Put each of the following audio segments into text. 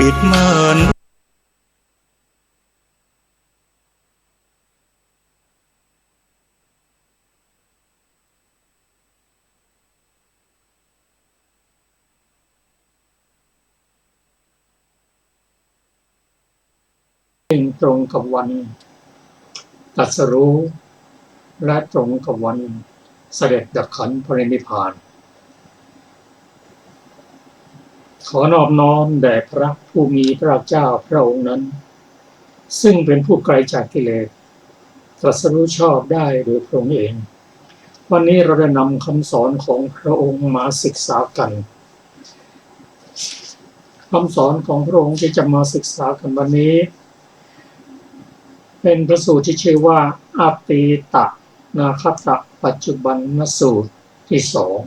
ปิดม่านตรงกับวันตรัสรู้และตรงกับวันเสด็จดับขันธ์พระนิพพานขอนอบน้อมแด่พระผู้มีพระเจ้าพระองค์นั้นซึ่งเป็นผู้ไกลจากกิเลสตรัสรู้ชอบได้โดยพระองค์เองวันนี้เราได้นำคำสอนของพระองค์มาศึกษากันคำสอนของพระองค์ที่จะมาศึกษากันวันนี้เป็นพระสูตรที่ชื่อว่าอาตีตนาคตปัจจุบันนสูตรที่สอง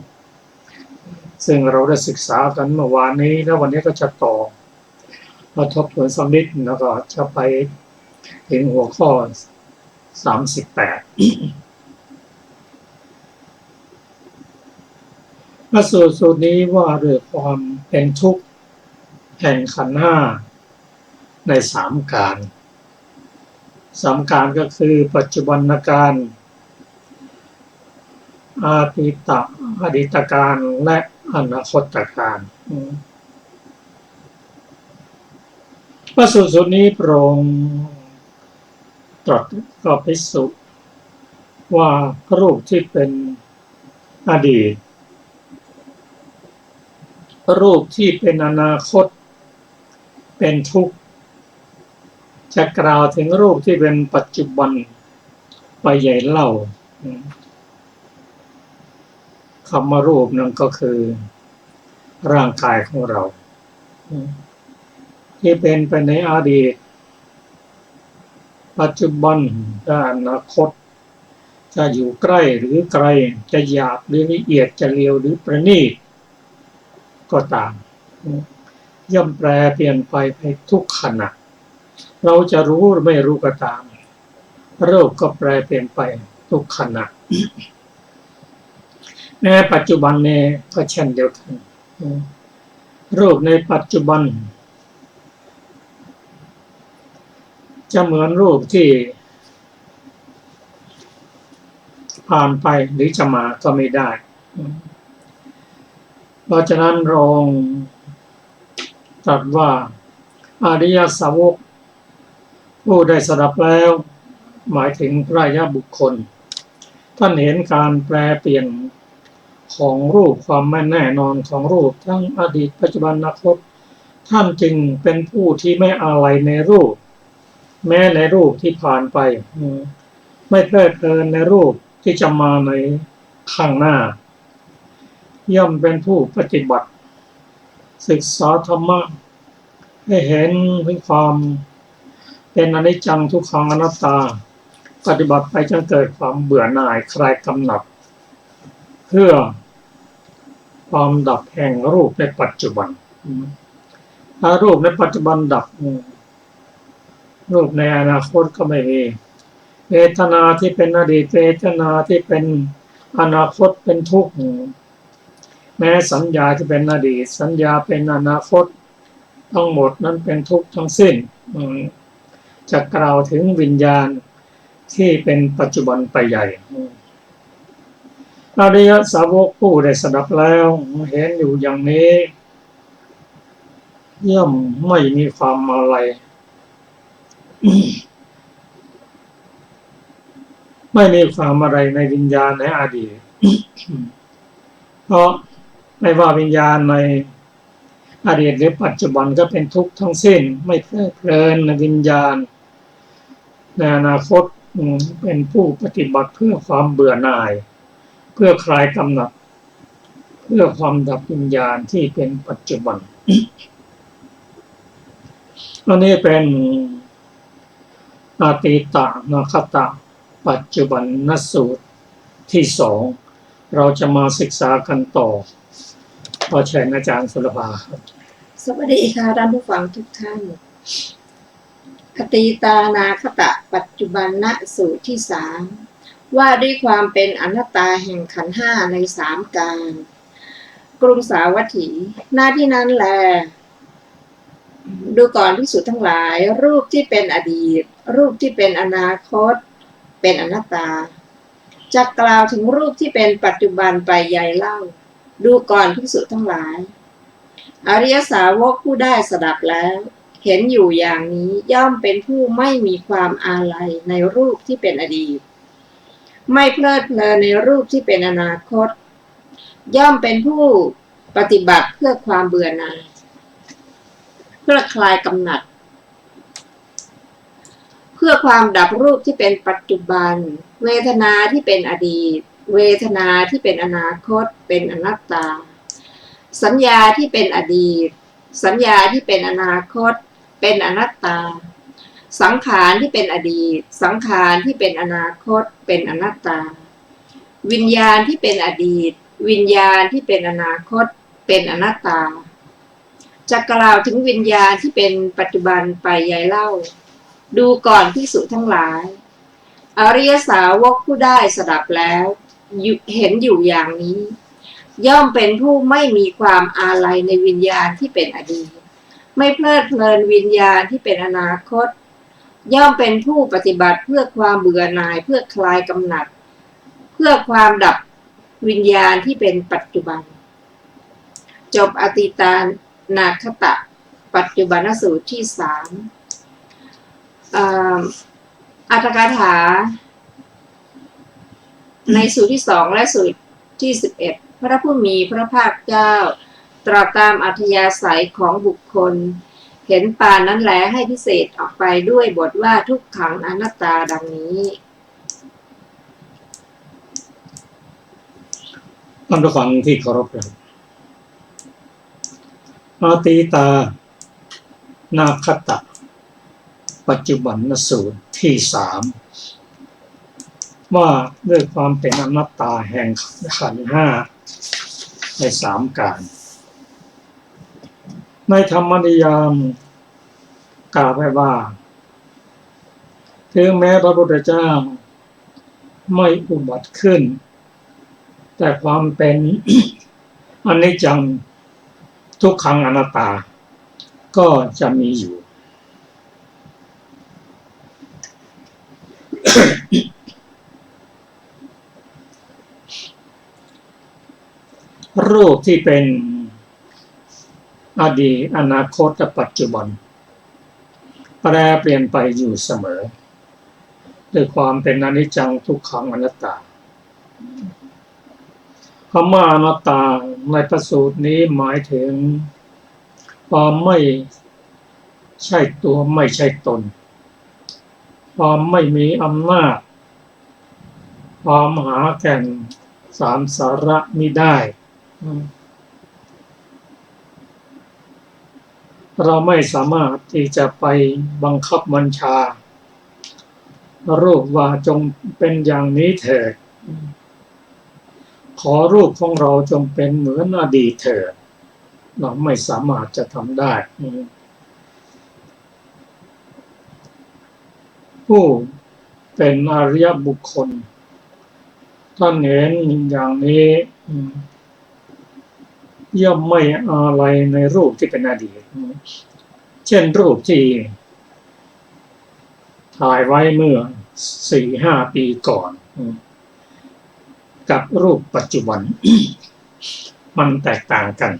ซึ่งเราได้ศึกษากันเมื่อวานนี้แล้ววันนี้ก็จะต่อมาทบทวนสักนิดแล้วก็จะไปถึงหัวข้อ38พระสูตรนี้ว่าด้วยความเป็นทุกข์แห่งขันธ์ห้าในสามการก็คือปัจจุบันการอดีตการและอนาคตการพระสูตรนี้พระองค์ตรัสกับภิกษุว่ารูปที่เป็นอดีตรูปที่เป็นอนาคตเป็นทุกข์จะกล่าวถึงรูปที่เป็นปัจจุบันไปใหญ่เล่าคำว่ารูปนั่นก็คือร่างกายของเราที่เป็นไปในอดีตปัจจุบันและอนาคตจะอยู่ใกล้หรือไกลจะหยาบหรือละเอียดจะเร็วหรือประณีตก็ตามย่อมแปรเปลี่ยนไปทุกขณะเราจะรู้หรือไม่รู้ก็ตามโรคก็แปรเปลี่ยนไปทุกขณะในปัจจุบันนี้ก็เช่นเดียวกันรูปในปัจจุบันจะเหมือนรูปที่ผ่านไปหรือจะมาก็ไม่ได้เพราะฉะนั้นรองตรัสว่าอริยสาวกผู้ได้สดับแล้วหมายถึงพระอริยบุคคลท่านเห็นการแปรเปลี่ยนของรูปความไม่แน่นอนของรูปทั้งอดีตปัจจุบันอนาคตท่านจึงเป็นผู้ที่ไม่อะไรในรูปแม้ในรูปที่ผ่านไปไม่เพลิดเพลินในรูปที่จะมาในข้างหน้าย่อมเป็นผู้ปฏิบัติศึกษาธรรมะให้เห็นถึงความเป็นอนิจจังทุกขังอนัตตาปฏิบัติไปจนเกิดความเบื่อหน่ายคลายกำหนัดเพื่อความดับแห่งรูปในปัจจุบันถ้ารูปในปัจจุบันดับรูปในอนาคตก็ไม่มีเวทนาที่เป็นอดีตเวทนาที่เป็นอนาคตเป็นทุกข์แม้สัญญาที่เป็นอดีตสัญญาเป็นอนาคตทั้งหมดนั้นเป็นทุกข์ทั้งสิ้นจะกล่าวถึงวิญญาณที่เป็นปัจจุบันไปใหญ่อริยสาวกผู้ได้สดับแล้วเห็นอยู่อย่างนี้ย่อมไม่มีความอะไรไม่มีความอะไรในวิญญาณในอดีตเพราะไม่ว่าวิญญาณในอดีตหรือปัจจุบันก็เป็นทุกข์ทั้งสิ้นไม่เพลิดเพลินในวิญญาณในอนาคตเป็นผู้ปฏิบัติเพื่อความเบื่อหน่ายเพื่อคลายกำหนัดเพื่อความดับวิญญาณที่เป็นปัจจุบันอันนี้เป็นอาตีตนาคตปัจจุบันนสูตรที่สองเราจะมาศึกษากันต่อขอเชิญอาจารย์สุรภาครับสวัสดีค่ะท่านผู้ฟังทุกท่านอตีตานาคตปัจจุบันนสูตรที่สามว่าด้วยความเป็นอนัตตาแห่งขันธ์ห้าในสามการกรุงสาวัตถีหน้าที่นั้นแล ดูก่อนภิกษุทั้งหลาย รูปที่เป็นอดีต รูปที่เป็นอนาคตเป็นอนัตตาจะกล่าวถึงรูปที่เป็นปัจจุบันไปใหญ่เล่าดูก่อนภิกษุทั้งหลายอริยสาวกผู้ได้สดับแล้วเห็นอยู่อย่างนี้ย่อมเป็นผู้ไม่มีความอาลัยในรูปที่เป็นอดีตไม่เพลิดเพลินในรูปที่เป็นอนาคตย่อมเป็นผู้ปฏิบัติเพื่อความเบื่อหน่ายเพื่อคลายกำหนัดเพื่อความดับรูปที่เป็นปัจจุบันเวทนาที่เป็นอดีตเวทนาที่เป็นอนาคตเป็นอนัตตาสัญญาที่เป็นอดีตสัญญาที่เป็นอนาคตเป็นอนัตตาสังขารที่เป็นอดีตสังขารที่เป็นอนาคตเป็นอนัตตาวิญญาณที่เป็นอดีตวิญญาณที่เป็นอนาคตเป็นอนัตตาจะกล่าวถึงวิญญาณที่เป็นปัจจุบันไปใหญ่เล่าดูก่อนภิกษุทั้งหลายอริยสาวกผู้ได้สดับแล้วเห็นอยู่อย่างนี้ย่อมเป็นผู้ไม่มีความอาลัยในวิญญาณที่เป็นอดีตไม่เพลิดเพลินวิญญาณที่เป็นอนาคตย่อมเป็นผู้ปฏิบัติเพื่อความเบื่อหน่ายเพื่อคลายกำหนัดเพื่อความดับวิญญาณที่เป็นปัจจุบันจบอติตานาคตะปัจจุบันสูตรที่3อัตถกถาในสูตรที่2และสูตรที่11พระผู้มีพระภาคเจ้าตรัสตามอัธยาศัยของบุคคลเห็นปานนั้นแลให้พิเศษออกไปด้วยบทว่าทุกขังอนัตตาดังนี้ท่านผู้ฟังที่เคารพครับอาติตานาคตะปัจจุบันสูตรที่3ว่าด้วยความเป็นอนัตตาแห่งขันธ์5ใน3การในธรรมนิยามกล่าวไว้ว่าถึงแม้พระพุทธเจ้าไม่อุบัติขึ้นแต่ความเป็น อนิจจังทุกขังอนัตตาก็จะมีอยู่ รูปที่เป็นอดีตอนาคตและปัจจุบันแปรเปลี่ยนไปอยู่เสมอด้วยความเป็นอนิจจังทุกขังอนัตตาคำว่าอนัตตาในพระสูตรนี้หมายถึงความไม่ใช่ตัวไม่ใช่ตนความไม่มีอำนาจความหาแก่นสามสาระมิได้เราไม่สามารถที่จะไปบังคับบัญชารูปว่าจงเป็นอย่างนี้เถิดขอรูปของเราจงเป็นเหมือนอดีตเถิดเราไม่สามารถจะทำได้ผู้เป็นอริยบุคคลท่านเห็นอย่างนี้ย่อมไม่อะไรในรูปที่เป็นอดีตเช่นรูปที่ถ่ายไว้เมื่อ 4-5 ปีก่อนกับรูปปัจจุบัน มันแตกต่างกัน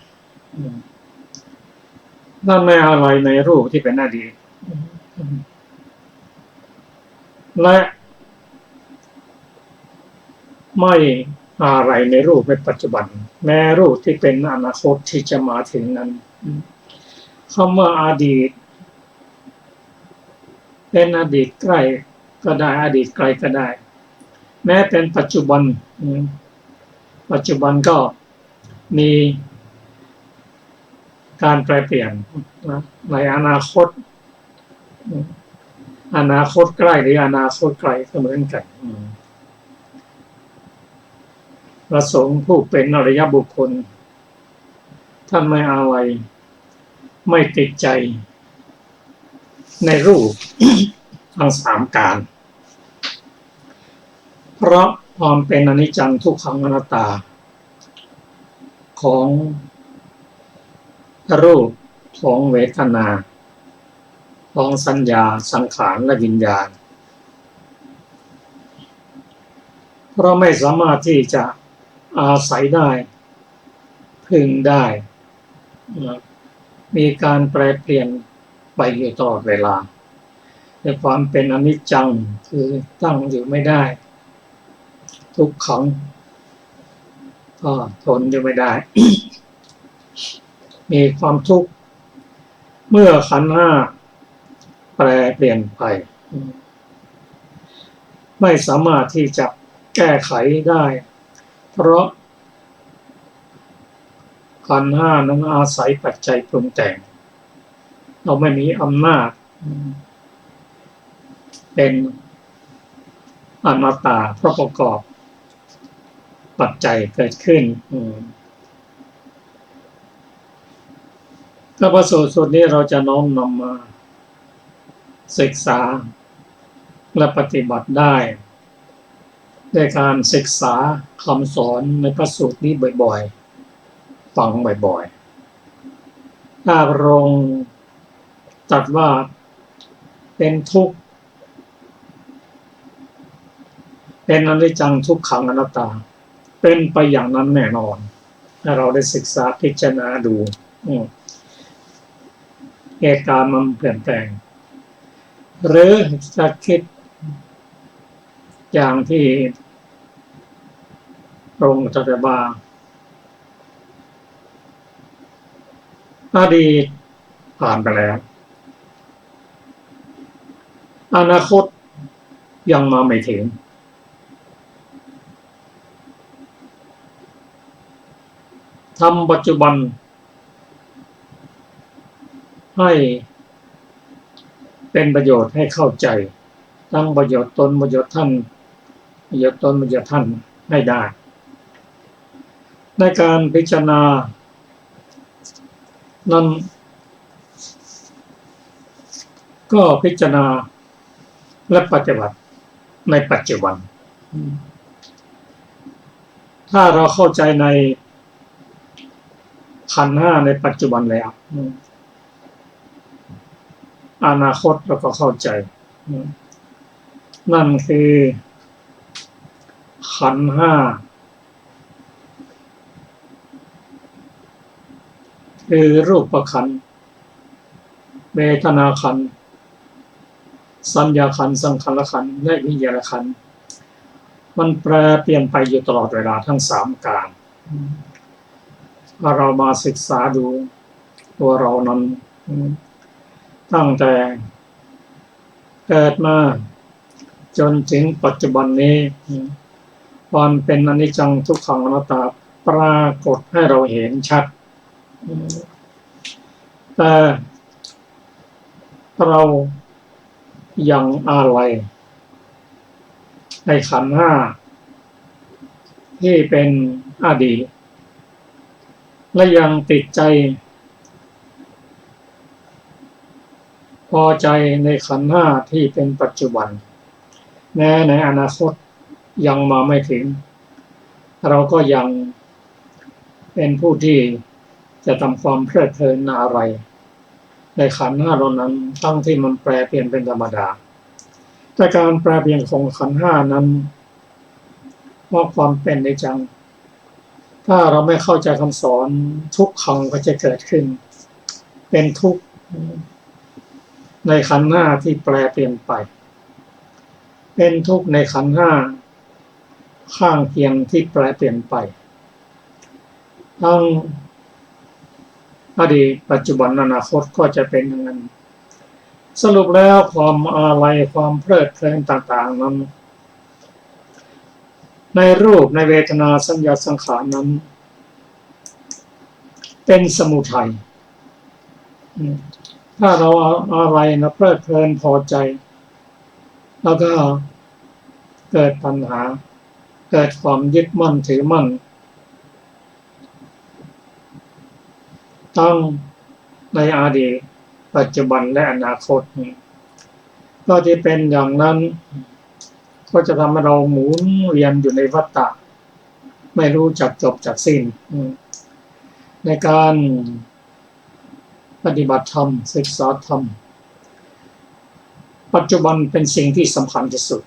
นั่นไม่อะไรในรูปที่เป็นอดีตและไม่อะไรในรูปในปัจจุบันแม้รูปที่เป็นอนาคตที่จะมาถึงนั้นคำว่าอดีตเป็นอดีตใกล้ก็ได้อดีตไกลก็ได้แม้เป็นปัจจุบันปัจจุบันก็มีการแปรเปลี่ยนในอนาคตใกล้หรืออนาคตไกลก็เหมือนกันพระสงฆ์ผู้เป็นอริยบุคคลท่านไม่อะไรไม่ติดใจในรูป ทั้ง3การเพราะความเป็นอนิจจังทุกขังอนัตตาของรูปของเวทนา ของสัญญาสังขารและวิญญาณเราไม่สามารถที่จะอาศัยได้พึ่งได้มีการแปรเปลี่ยนไปอยู่ตลอดเวลาในความเป็นอนิจจังคือตั้งอยู่ไม่ได้ทุกขังก็ทนอยู่ไม่ได้ มีความทุกข์เมื่อขันธ์ห้าแปรเปลี่ยนไปไม่สามารถที่จะแก้ไขได้เพราะขันธ์ห้านั้นอาศัยปัจจัยปรุงแต่งเราไม่มีอำนาจเป็นอนัตตาเพราะประกอบปัจจัยเกิดขึ้นถ้าพระสูตรสุดนี้เราจะน้อมนำมาศึกษาและปฏิบัติได้ด้วยการศึกษาคำสอนในพระสูตรนี้บ่อยๆฟังบ่อยๆถ้าพระองค์ตรัสว่าเป็นทุกข์เป็นอนิจจังทุกขังอนัตตาเป็นไปอย่างนั้นแน่นอนถ้าเราได้ศึกษาพิจารณาดูเหตุการณ์มันเปลี่ยนแปลงหรือจะคิดอย่างที่พระองค์ตรัสว่าอดีตผ่านไปแล้วอนาคตยังมาไม่ถึงทำปัจจุบันให้เป็นประโยชน์ให้เข้าใจทั้งประโยชน์ตนประโยชน์ท่านประโยชน์ตนประโยชน์ท่านให้ได้ในการพิจารณานั้นก็พิจารณาและปฏิบัติในปัจจุบันถ้าเราเข้าใจในขันธ์ห้าในปัจจุบันแล้วอนาคตเราก็เข้าใจนั่นคือขันธ์ห้าคือรูปขันธ์เวทนาขันธ์สัญญาขันธ์สังขารขันธ์และวิญญาณขันธ์มันแปรเปลี่ยนไปอยู่ตลอดเวลาทั้งสามการถ้าเรามาศึกษาดูตัวเรานั้นตั้งแต่เกิดมาจนถึงปัจจุบันนี้ความเป็นอนิจจังทุกขังอนัตตาปรากฏให้เราเห็นชัดแต่เรายังอาลัยในขันธ์ห้าที่เป็นอดีตและยังติดใจพอใจในขันธ์ห้าที่เป็นปัจจุบันแม้ในอนาคตยังมาไม่ถึงเราก็ยังเป็นผู้ที่จะทำความเพลิดเพลินอะไรในขันธ์ห้าเหล่านั้นตั้งที่มันแปรเปลี่ยนเป็นธรรมดาแต่การแปรเปลี่ยนของขันธ์ห้านั้นเพราะความเป็นอนิจจังถ้าเราไม่เข้าใจคำสอนทุกขังก็จะเกิดขึ้นเป็นทุกข์ในขันธ์ห้าที่แปรเปลี่ยนไปเป็นทุกข์ในขันธ์ห้าข้างเคียงที่แปรเปลี่ยนไปทั้งอดีตปัจจุบันอนาคตก็จะเป็นอย่างนั้นสรุปแล้วความอาลัยความเพลิดเพลินต่างๆนั้นในรูปในเวทนาสัญญาสังขารนั้นเป็นสมุทัยถ้าเราอะไรนะเพลิดเพลินพอใจแล้วก็เกิดปัญหาเกิดความยึดมั่นถือมั่นทั้งในอดีตปัจจุบันและอนาคตก็ที่เป็นอย่างนั้นก็จะทำให้เราหมุนเวียนอยู่ในวัฏฏะไม่รู้จักจบจักสิ้นในการปฏิบัติธรรมศึกษาธรรม ปัจจุบันเป็นสิ่งที่สำคัญที่สุด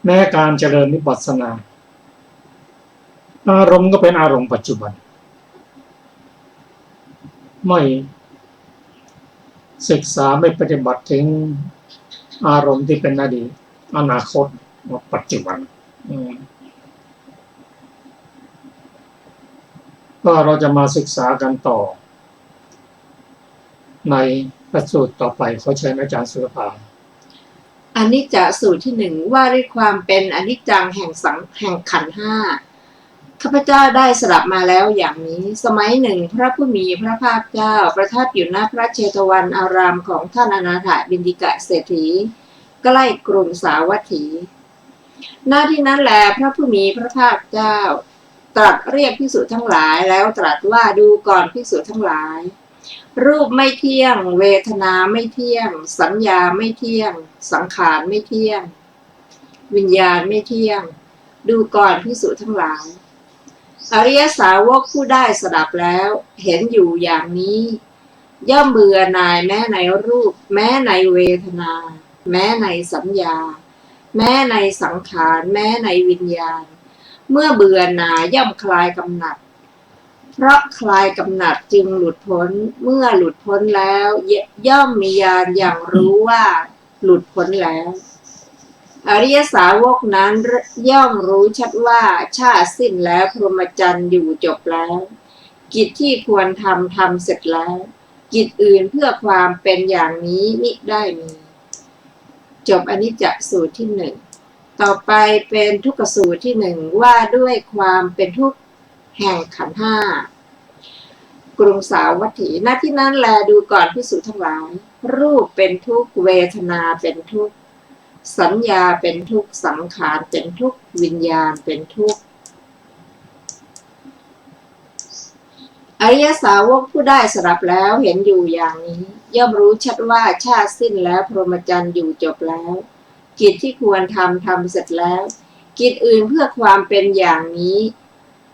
แม้การเจริญวิปัสสนาอารมณ์ก็เป็นอารมณ์ปัจจุบันไม่ศึกษาไม่ปฏิบัติถึงอารมณ์ที่เป็นอดีตอนาคตปัจจุบันก็เราจะมาศึกษากันต่อในพระสูตรต่อไปขอเชิญอาจารย์สุรภาอนิจจสูตรที่หนึ่งว่าด้วยความเป็นอนิจจังแห่งขันธ์ห้าข้าพเจ้าได้สดับมาแล้วอย่างนี้สมัยหนึ่งพระผู้มีพระภาคเจ้าประทับอยู่ณพระเชตวันอารามของท่านอนาถบิณฑิกะเศรษฐีใกล้กรุงสาวัตถีหน้าที่นั้นแลพระผู้มีพระภาคเจ้าตรัสเรียกภิกษุทั้งหลายแล้วตรัสว่าดูก่อนภิกษุทั้งหลายรูปไม่เที่ยงเวทนาไม่เที่ยงสัญญาไม่เที่ยงสังขารไม่เที่ยงวิญญาณไม่เที่ยงดูก่อนภิกษุทั้งหลายอริยสาวกผู้ได้สดับแล้วเห็นอยู่อย่างนี้ย่อมเบื่อหน่ายแม้ในรูปแม้ในเวทนาแม้ในสัญญาแม้ในสังขารแม้ในวิญญาณเมื่อเบื่อหน่ายย่อมคลายกำหนัดเพราะคลายกำหนัดจึงหลุดพ้นเมื่อหลุดพ้นแล้วย่อมมีญาณอย่างรู้ว่าหลุดพ้นแล้วอริยสาวกนั้นย่อมรู้ชัดว่าชาติสิ้นแล้วพรหมจรรย์อยู่จบแล้วกิจที่ควรทำเสร็จแล้วกิจอื่นเพื่อความเป็นอย่างนี้มิได้มีจบอนิจจสูตรที่หนึ่งต่อไปเป็นทุกขสูตรที่หนึ่งว่าด้วยความเป็นทุกข์แห่งขันธ์ห้ากรุงสาวัตถีณที่นั้นแลดูก่อนภิกษุทั้งหลายรูปเป็นทุกข์เวทนาเป็นทุกข์สัญญาเป็นทุกข์สังขารเป็นทุกข์วิญญาณเป็นทุกข์อริยสาวกผู้ได้สดับแล้วเห็นอยู่อย่างนี้ย่อมรู้ชัดว่าชาติสิ้นแล้วพรหมจรรย์อยู่จบแล้วกิจที่ควรทำเสร็จแล้วกิจอื่นเพื่อความเป็นอย่างนี้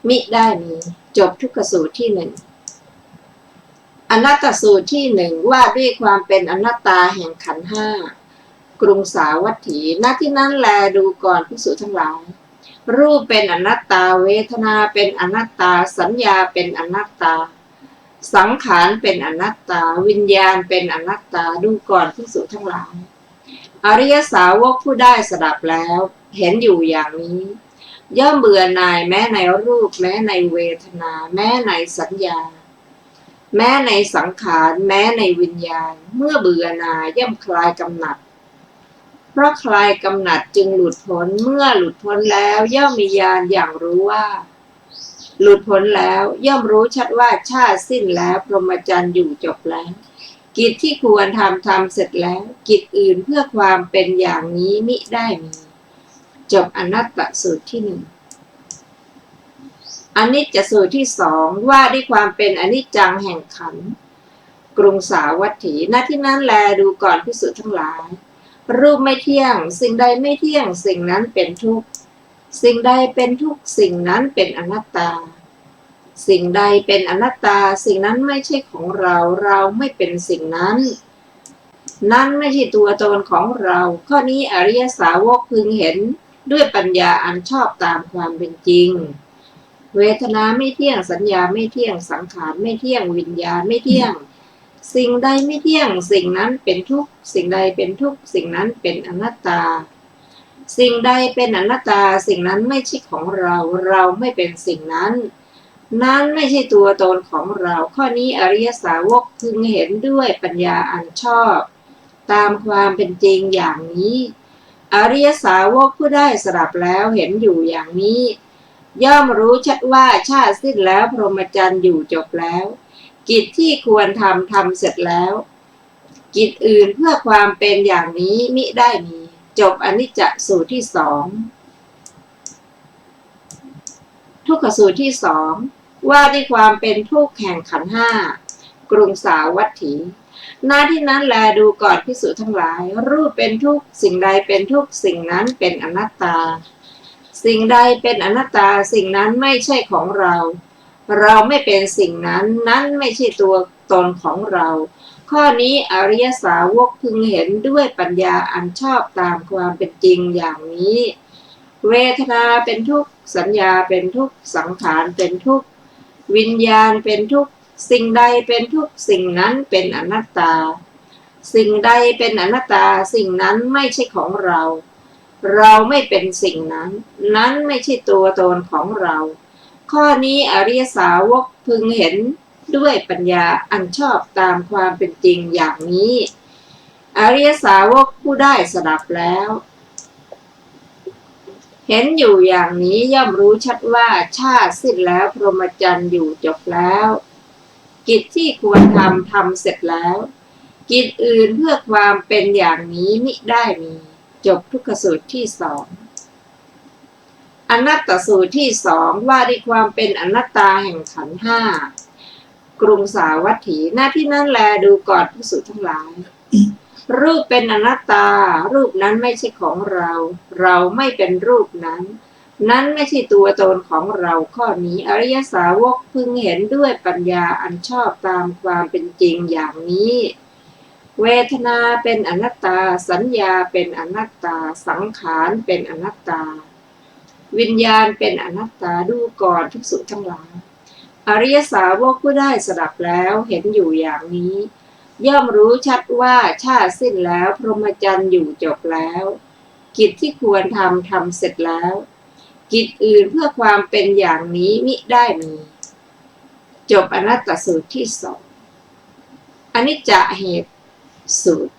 มิได้มีจบทุกขสูตรที่หนึ่งอนัตตสูตรที่หนึ่งว่าด้วยความเป็นอนัตตาแห่งขันธ์ห้ากรุงสาวัตถีณที่นั้นแลดูก่อนภิกษุทั้งหลายรูปเป็นอนัตตาเวทนาเป็นอนัตตาสัญญาเป็นอนัตตาสังขารเป็นอนัตตาวิญญาณเป็นอนัตตาดูก่อนภิกษุทั้งหลายอริยสาวกผู้ได้สดับแล้วเห็นอยู่อย่างนี้ย่อมเบื่อหน่ายแม้ในรูปแม้ในเวทนาแม้ในสัญญาแม้ในสังขารแม้ในวิญญาณเมื่อเบื่อหน่ายย่อมคลายกำหนัดเพราะคลายกำหนัดจึงหลุดพ้นเมื่อหลุดพ้นแล้วย่อมมีญาณอย่างรู้ว่าหลุดพ้นแล้วย่อมรู้ชัดว่าชาติสิ้นแล้วพรหมจรรย์อยู่จบแล้วกิจที่ควรทำเสร็จแล้วกิจอื่นเพื่อความเป็นอย่างนี้มิได้มีจบอนัตตสูตรที่หนึ่งอนิจจสูตรที่สองว่าด้วยความเป็นอนิจจังแห่งขันธ์กรุงสาวัตถีณที่นั้นแลดูก่อนภิกษุทั้งหลายรูปไม่เที่ยงสิ่งใดไม่เที่ยงสิ่งนั้นเป็นทุกข์สิ่งใดเป็นทุกข์สิ่งนั้นเป็นอนัตตาสิ่งใดเป็นอนัตตาสิ่งนั้นไม่ใช่ของเราเราไม่เป็นสิ่งนั้นนั้นไม่ใช่ตัวตนของเราข้อนี้อริยสาวกพึงเห็นด้วยปัญญาอันชอบตามความเป็นจริงเวทนาไม่เที่ยงสัญญาไม่เที่ยงสังขารไม่เที่ยงวิญญาณไม่เที่ยงสิ่งใดไม่เที่ยงสิ่งนั้นเป็นทุกข์สิ่งใดเป็นทุกข์สิ่งนั้นเป็นอนัตตาสิ่งใดเป็นอนัตตาสิ่งนั้นไม่ใช่ของเราเราไม่เป็นสิ่งนั้นนั้นไม่ใช่ตัวตนของเราข้อนี้อริยสาวกพึงเห็นด้วยปัญญาอันชอบตามความเป็นจริงอย่างนี้อริยสาวกผู้ได้สดับแล้วเห็นอยู่อย่างนี้ย่อมรู้ชัดว่าชาติสิ้นแล้วพรหมจรรย์อยู่จบแล้วกิจที่ควรทำเสร็จแล้วกิจอื่นเพื่อความเป็นอย่างนี้มิได้มีจบอนิจจสูตรที่สองทุกขสูตรที่สองว่าด้วยความเป็นทุกข์แห่งขันธ์ห้ากรุงสาวัตถีณที่นั้นแลดูก่อนภิกษุทั้งหลายรูปเป็นทุกข์สิ่งใดเป็นทุกข์สิ่งนั้นเป็นอนัตตาสิ่งใดเป็นอนัตตาสิ่งนั้นไม่ใช่ของเราเราไม่เป็นสิ่งนั้นนั้นไม่ใช่ตัว ตนของเรา ข้อนี้อริยสาวกพึงเห็นด้วยปัญญาอันชอบตามความเป็นจริงอย่างนี้เวทนาเป็นทุกข์สัญญาเป็นทุกข์สังขารเป็นทุกข์วิญญาณเป็นทุกข์สิ่งใดเป็นทุกข์สิ่งนั้นเป็นอนัตตาสิ่งใดเป็นอนัตตาสิ่งนั้นไม่ใช่ของเราเราไม่เป็นสิ่งนั้นนั้นไม่ใช่ตัวตนของเราข้อนี้อริยสาวกพึงเห็นด้วยปัญญาอันชอบตามความเป็นจริงอย่างนี้อริยสาวกผู้ได้สดับแล้วเห็นอยู่อย่างนี้ย่อมรู้ชัดว่าชาติสิ้นแล้วพรหมจรรย์อยู่จบแล้วกิจที่ควรทำเสร็จแล้วกิจอื่นเพื่อความเป็นอย่างนี้มิได้มีจบทุกขสูตรที่สองอนัตตสูตรที่สองว่าด้วยความเป็นอนัตตาแห่งขันธ์ห้ากรุงสาวัตถีหน้าที่นั้นแลดูก่อนภิกษุทั้งหลายรูปเป็นอนัตตารูปนั้นไม่ใช่ของเราเราไม่เป็นรูปนั้นนั้นไม่ใช่ตัวตนของเราข้อนี้อริยสาวกพึงเห็นด้วยปัญญาอันชอบตามความเป็นจริงอย่างนี้เวทนาเป็นอนัตตาสัญญาเป็นอนัตตาสังขารเป็นอนัตตาวิญญาณเป็นอนัตตาดูก่อนภิกษุทั้งหลายอริยสาวกผู้ได้สดับแล้วเห็นอยู่อย่างนี้ย่อมรู้ชัดว่าชาติสิ้นแล้วพรหมจรรย์อยู่จบแล้วกิจที่ควรทำเสร็จแล้วกิจอื่นเพื่อความเป็นอย่างนี้มิได้มีจบอนัตตสูตรที่สองอนิจจเหตุสูตร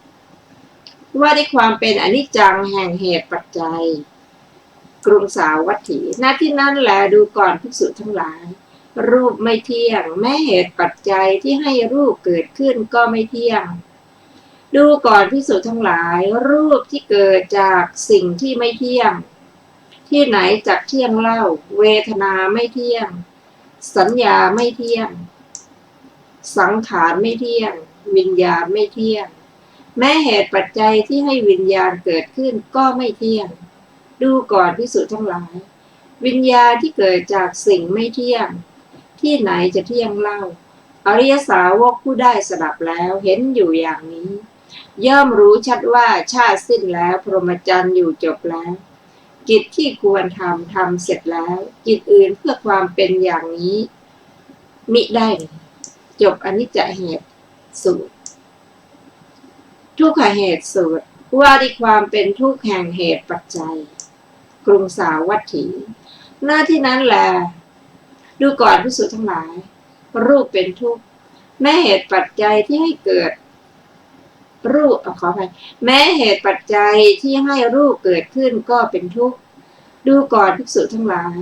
ว่าด้วยความเป็นอนิจจังแห่งเหตุปัจจัยกรุงสาวัตถีหน้าที่นั้นแลดูก่อนภิกษุทั้งหลายรูปไม่เที่ยงแม้เหตุปัจจัยที่ให้รูปเกิดขึ้นก็ไม่เที่ยงดูก่อนภิกษุทั้งหลายรูปที่เกิดจากสิ่งที่ไม่เที่ยงที่ไหนจักเที่ยงเล่าเวทนาไม่เที่ยงสัญญาไม่เที่ยงสังขารไม่เที่ยงวิญญาณไม่เที่ยงแม้เหตุปัจจัยที่ให้วิญญาณเกิดขึ้นก็ไม่เที่ยงดูก่อนภิกษุทั้งหลายวิญญาณที่เกิดจากสิ่งไม่เที่ยงที่ไหนจะเที่ยงเล่าอริยสาวกผู้ได้สดับแล้วเห็นอยู่อย่างนี้ย่อมรู้ชัดว่าชาติสิ้นแล้วพรหมจรรย์อยู่จบแล้วกิจที่ควรทำเสร็จแล้วกิจอื่นเพื่อความเป็นอย่างนี้มิได้จบอนิจจเหตุสูตรทุกขเหตุสูตรว่าด้วยความเป็นทุกข์แห่งเหตุปัจจัยกรุงสาวัตถีหน้าที่นั้นแลดูก่อนภิกษุทั้งหลายรูปเป็นทุกข์แม้เหตุปัจจัยที่ให้เกิดรูปขออภัยแม้เหตุปัจจัยที่ให้รูปเกิดขึ้นก็เป็นทุกข์ดูก่อนภิกษุทั้งหลาย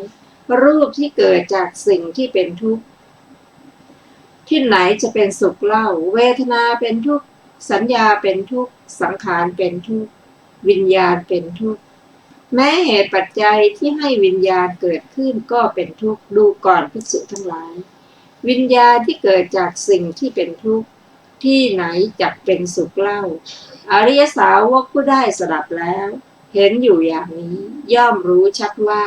รูปที่เกิดจากสิ่งที่เป็นทุกข์ที่ไหนจะเป็นสุขเล่าเวทนาเป็นทุกข์สัญญาเป็นทุกข์สังขารเป็นทุกข์วิญญาณเป็นทุกข์แม้เหตุปัจจัยที่ให้วิญญาณเกิดขึ้นก็เป็นทุกข์ดูก่อนภิกษุทั้งหลายวิญญาณที่เกิดจากสิ่งที่เป็นทุกข์ที่ไหนจักเป็นสุขเล่าอริยสาวกผู้ได้สดับแล้วเห็นอยู่อย่างนี้ย่อมรู้ชัดว่า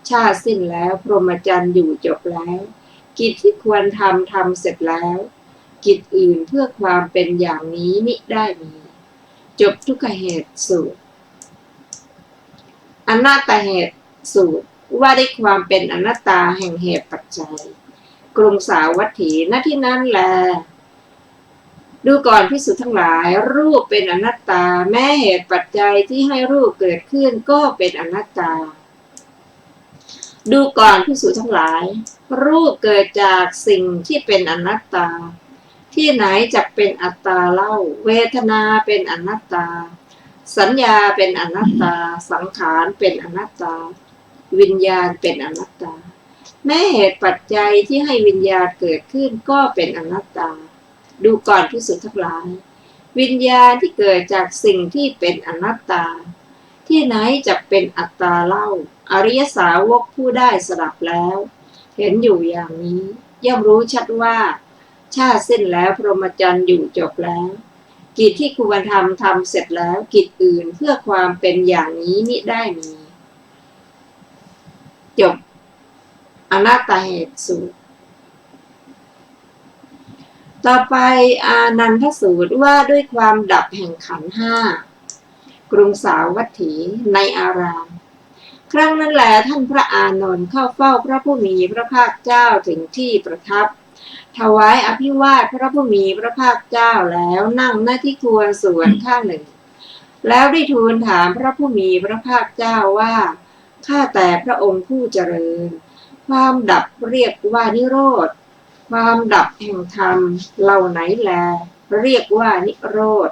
ชาติสิ้นแล้วพรหมจรรย์อยู่จบแล้วกิจที่ควรทำเสร็จแล้วกิจอื่นเพื่อความเป็นอย่างนี้มิได้มีจบทุกขเหตุสูตรอนัตตเหตุสูตรว่าด้วยความเป็นอนัตตาแห่งเหตุปัจจัยกรุงสาวัตถีณที่นั้นแลดูก่อนภิกษุทั้งหลายรูปเป็นอนัตตาแม้เหตุปัจจัยที่ให้รูปเกิดขึ้นก็เป็นอนัตตาดูก่อนภิกษุทั้งหลายรูปเกิดจากสิ่งที่เป็นอนัตตาที่ไหนจักเป็นอัตตาเล่าเวทนาเป็นอนัตตาสัญญาเป็นอนัตตาสังขารเป็นอนัตตาวิญญาณเป็นอนัตตาแม้เหตุปัจจัยที่ให้วิญญาณเกิดขึ้นก็เป็นอนัตตาดูก่อนภิกษุทั้งหลายวิญญาณที่เกิดจากสิ่งที่เป็นอนัตตาที่ไหนจักเป็นอัตตาเล่าอริยสาวกผู้ได้สดับแล้วเห็นอยู่อย่างนี้ย่อมรู้ชัดว่าชาติสิ้นแล้วพรหมจรรย์อยู่จบแล้วกิจที่ควรทำเสร็จแล้วกิจอื่นเพื่อความเป็นอย่างนี้มิได้มีจบอนัตตเหตุสูตร ต่อไปอานันทสูตรว่าด้วยความดับแห่งขันธ์ห้ากรุงสาวัตถีในอาราม ครั้งนั้นแลท่านพระอานนท์เข้าเฝ้าพระผู้มีพระภาคเจ้าถึงที่ประทับถวายอภิวาทพระผู้มีพระภาคเจ้าแล้วนั่งหน้าที่ควรส่วนข้างหนึ่งแล้วได้ทูลถามพระผู้มีพระภาคเจ้าว่าข้าแต่พระองค์ผู้เจริญความดับเรียกว่านิโรธความดับแห่งธรรมเหล่าไหนแลเรียกว่านิโรธ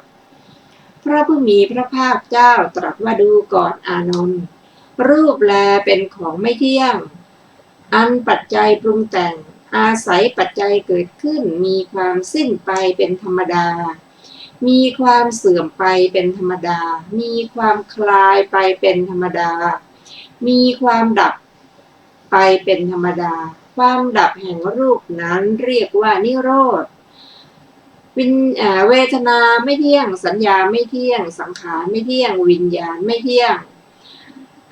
พระผู้มีพระภาคเจ้าตรัสว่าดูก่อนอานนท์รูปแลเป็นของไม่เที่ยงอันปัจจัยปรุงแต่งอาศัยปัจจัยเกิดขึ้นมีความสิ้นไปเป็นธรรมดามีความเสื่อมไปเป็นธรรมดามีความคลายไปเป็นธรรมดามีความดับไปเป็นธรรมดาความดับแห่งรูปนั้นเรียกว่านิโรธเวทนาไม่เที่ยงสัญญาไม่เที่ยงสังขารไม่เที่ยงวิญญาณไม่เที่ยง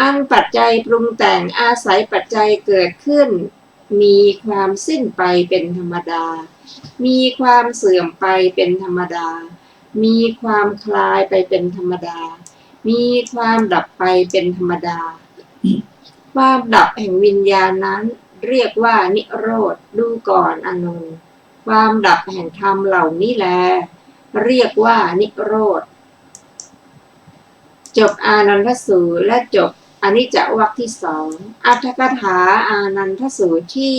อันปัจจัยปรุงแต่งอาศัยปัจจัยเกิดขึ้นมีความสิ้นไปเป็นธรรมดามีความเสื่อมไปเป็นธรรมดามีความคลายไปเป็นธรรมดามีความดับไปเป็นธรรมดาความดับแห่งวิญญาณนั้นเรียกว่านิโรธดูก่อนอานนท์ความดับแห่งธรรมเหล่านี้แลเรียกว่านิโรธจบอานันทสูตรและจบอนิจจวรรคที่2อรรถกถาอานันทสูตรที่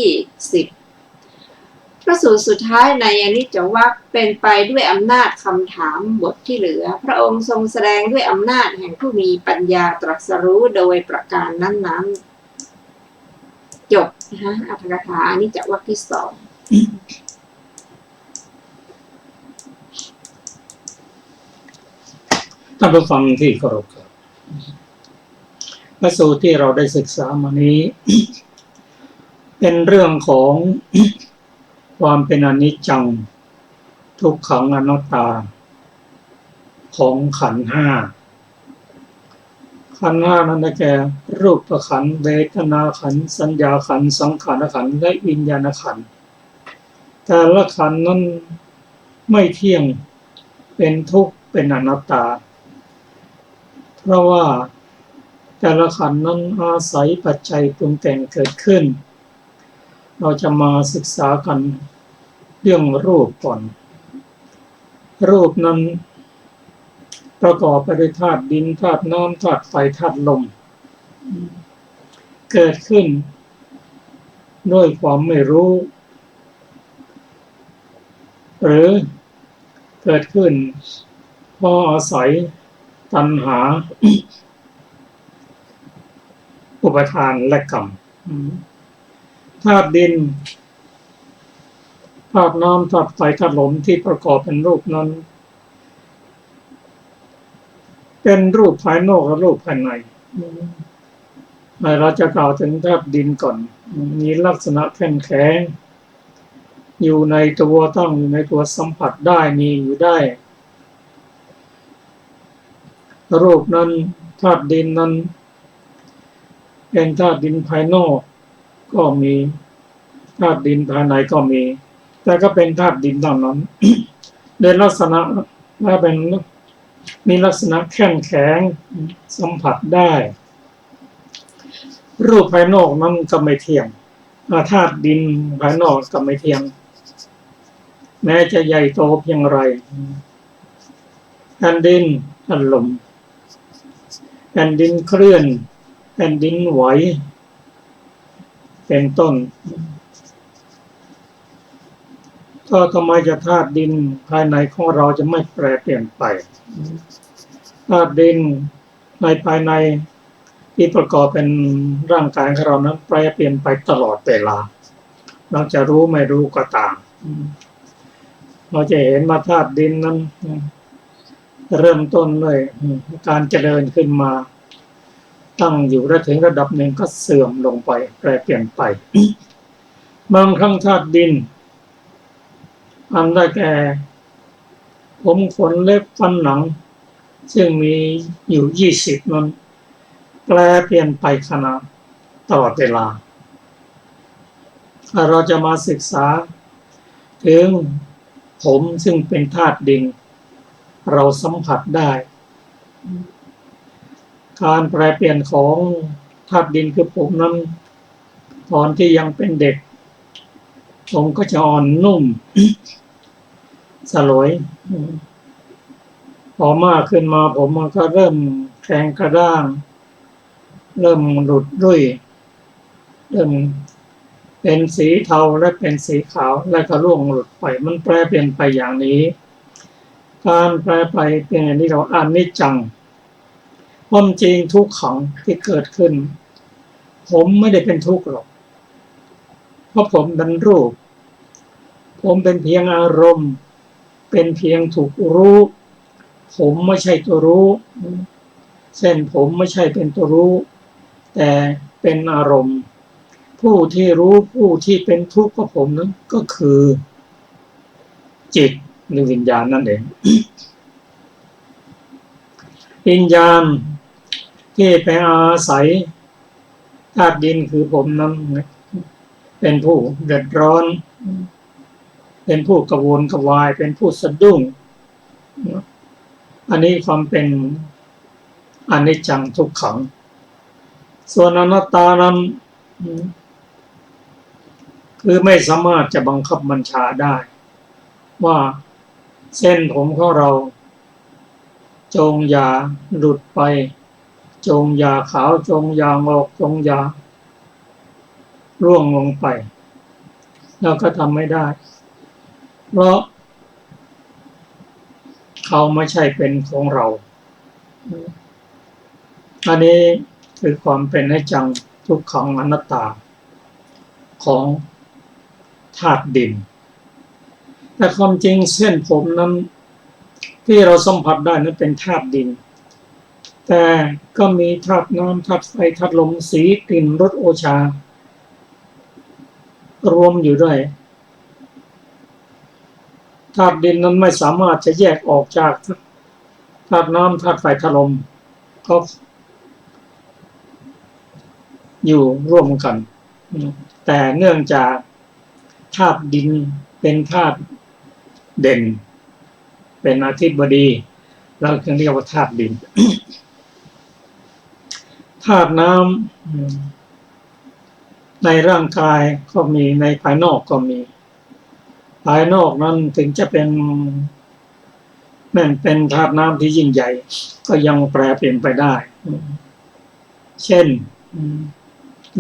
10พระสูตรสุดท้ายในอนิจจวรรคเป็นไปด้วยอำนาจคำถามบทที่เหลือพระองค์ทรงแสดงด้วยอำนาจแห่งผู้มีปัญญาตรัสรู้โดยประการนั้นๆจบนะอรรถกถาอนิจจวรรคที่2ท่านผู้ฟังที่เคารพครับพระสูตรที่เราได้ศึกษามานี้ เป็นเรื่องของความเป็นอนิจจังทุกขังอนัตตาของขันธ์ห้าขันธ์ห้านั้นได้แก่รูปขันธ์เวทนาขันธ์สัญญาขันธ์สังขารขันธ์และวิญญาณขันธ์แต่ละขันธ์นั้นไม่เที่ยงเป็นทุกข์เป็นอนัตตาเพราะว่าแต่ละขันธ์นั้นอาศัยปัจจัยปรุงแต่งเกิดขึ้นเราจะมาศึกษากันเรื่องรูปก่อนรูปนั้นประกอบไปด้วยธาตุดินธาตุน้ำธาตุไฟธาตุลมเกิดขึ้นด้วยความไม่รู้หรือเกิดขึ้นเพราะอาศัยตัณหาอุปทานและกรรมธาตุดินธาตุน้ำธาตุไฟธาตุลมที่ประกอบเป็นรูปนั้นเป็นรูปภายนอกและรูปภายในเราจะกล่าวถึงธาตุดินก่อนมีลักษณะแข็งแข็งอยู่ในตัวตั้งอยู่ในตัวสัมผัสได้มีอยู่ได้รูปนั้นธาตุดินนั้นเป็นธาตุดินภายนอกก็มีธาตุดินภายในก็มีแต่ก็เป็นธาตุดินเท่านั้น โดยลักษณะว่าเป็นมีลักษณะแข็งแข็งสัมผัสได้รูปภายนอกนั้นก็ไม่เที่ยงธาตุดินภายนอกก็ไม่เที่ยงแม้จะใหญ่โตเพียงไรแผ่นดินแผ่นลมแผ่นดินเคลื่อนแผ่นดินไหวเป็นต้นก็ทำไมจะธาตุดินภายในของเราจะไม่แปรเปลี่ยนไปธาตุดินในภายในที่ประกอบเป็นร่างกายของเรานั้นแปรเปลี่ยนไปตลอดเวลาเราจะรู้ไม่รู้ก็ตามเราจะเห็นว่าธาตุดินนั้นเริ่มต้นเลยการเจริญขึ้นมาตั้งอยู่ได้ถึงระดับหนึ่งก็เสื่อมลงไปแปรเปลี่ยนไปบางครั้งธาตุดินอันได้แก่ผมขนเล็บฟันหนังซึ่งมีอยู่20นั้นแปรเปลี่ยนไปขณะตลอดเวลาเราจะมาศึกษาถึง ผมซึ่งเป็นธาตุดินเราสัมผัสได้การแปรเปลี่ยนของธาตุดินคือผมนั้นตอนที่ยังเป็นเด็กผมก็จะอ่อนนุ่มสลวยพอมากขึ้นมาผมมันก็เริ่มแข็งกระด้างเริ่มหลุดรุ่ยเริ่มเป็นสีเทาและเป็นสีขาวและก็ร่วงหลุดไปมันแปรเปลี่ยนไปอย่างนี้การแปรไปเป็นอย่างนี้เราอนิจจังความจริงทุกขังที่เกิดขึ้นผมไม่ได้เป็นทุกข์หรอกเพราะผมเป็นรูปผมเป็นเพียงอารมณ์เป็นเพียงถูกรู้ผมไม่ใช่ตัวรู้เส้นผมไม่ใช่เป็นตัวรู้แต่เป็นอารมณ์ผู้ที่รู้ผู้ที่เป็นทุกข์กับผมนั้นก็คือจิตหรือวิญญาณนั่นเองวิญญาณที่ไปอาศัยธาตุดินคือผมนั้นเป็นผู้เดือดร้อนเป็นผู้กระวนกระวายเป็นผู้สะดุ้งอันนี้ความเป็นอนิจจังทุกขังส่วนอนัตตานั้นคือไม่สามารถจะบังคับบัญชาได้ว่าเส้นผมของเราจงอย่าหลุดไปจงอย่าขาวจงอย่างออกจงอย่าร่วงลงไปเราก็ทำไม่ได้เพราะเขาไม่ใช่เป็นของเราอันนี้คือความเป็นอนิจจังทุกขังอนัตตาของธาตุดินแต่ความจริงเส้นผมนั้นที่เราสัมผัสได้นั้นเป็นธาตุดินแต่ก็มีธาตุน้ำธาตุไฟธาตุลมสีกลิ่นรสโอชารวมอยู่ด้วยธาตุดินนั้นไม่สามารถจะแยกออกจากธาตุน้ำธาตุไฟธาตุลมก็อยู่ร่วมกันแต่เนื่องจากธาตุดินเป็นธาตุเด่นเป็นอธิบดีเราจึงเรียกว่าธาตุดิน ธาตุน้ำในร่างกายก็มีในภายนอกก็มีภายนอกนั้นถึงจะเป็นแม้เป็นธาตุน้ำที่ยิ่งใหญ่ก็ยังแปรเปลี่ยนไปได้เช่น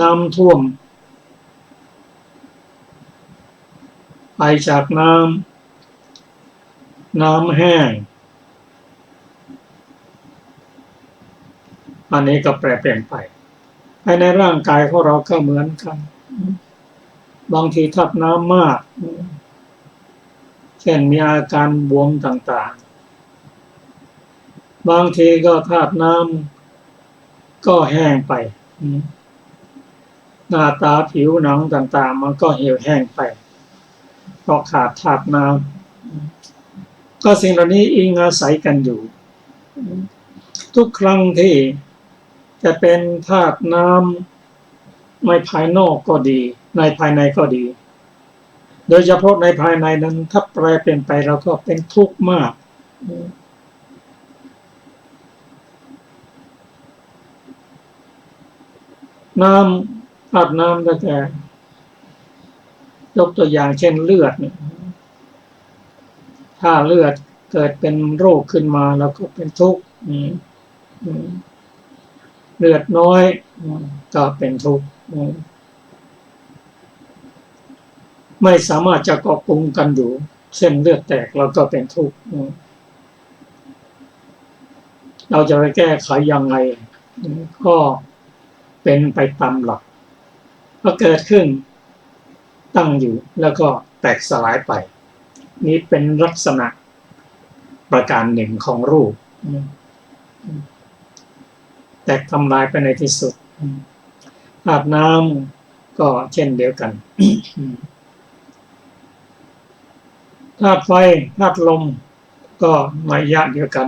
น้ำท่วมไปจากน้ำแห้งอันนี้ก็แปรเปลี่ยนไปภายในร่างกายของเราก็เหมือนกันบางทีถ้าน้ำมากเช่นมีอาการบวมต่างๆบางทีก็ธาตุน้ำก็แห้งไปหน้าตาผิวหนังต่างๆมันก็เหี่ยวแห้งไปเพราะขาดธาตุน้ำก็สิ่งเหล่านี้อิงอาศัยกันอยู่ทุกครั้งที่จะเป็นธาตุน้ำในภายนอกก็ดีในภายในก็ดีโดยเฉพาะในภายในนั้นถ้าแปรเปลี่ยนไปเราก็เป็นทุกข์มากน้ำธาตุน้ำก็แต่ยกตัวอย่างเช่นเลือดเนี่ยถ้าเลือดเกิดเป็นโรคขึ้นมาเราก็เป็นทุกข์เลือดน้อยก็เป็นทุกข์ไม่สามารถจะเกาะกลุ่มกันอยู่เส้นเลือดแตกเราก็เป็นทุกข์เราจะไปแก้ไขยังไงก็เป็นไปตามหลักก็เกิดขึ้นตั้งอยู่แล้วก็แตกสลายไปนี้เป็นลักษณะประการหนึ่งของรูปแตกทำลายไปในที่สุดธาตุน้ำก็เช่นเดียวกันธาตุไฟธาตุลมก็นัยยะเดียวกัน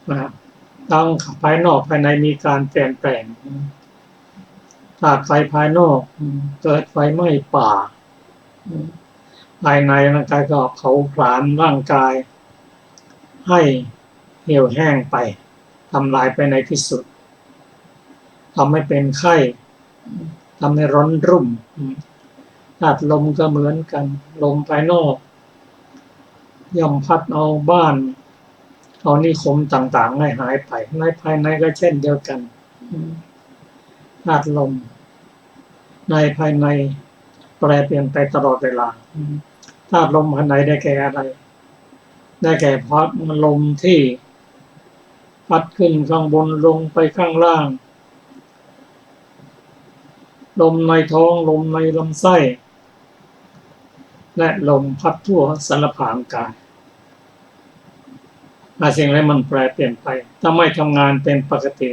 นะครับทั้งภายนอกภายในมีการเปลี่ยนแปลงธาตุไฟภายนอกเกิดไฟไหม้ป่า ภายในร่างกายก็เผาผลาญร่างกายให้เหี่ยวแห้งไปทำลายไปในที่สุดทำให้เป็นไข้ทำให้ร้อนรุ่มธาตุลมก็เหมือนกันลมภายนอกย่อมพัดเอาบ้านเอานิคมต่างๆให้หายไปในภายในก็เช่นเดียวกันธาตุลมในภายในแปรเปลี่ยนไปตลอดเวลาธาตุลมภายในได้แก่อะไรได้แก่พัดลมที่พัดขึ้นข้างบนลงไปข้างล่างลมในท้องลมในลำไส้และลมพัดทั่วสารพางกายสิ่งใดมันแปรเปลี่ยนไปถ้าไม่ทำงานเป็นปกติ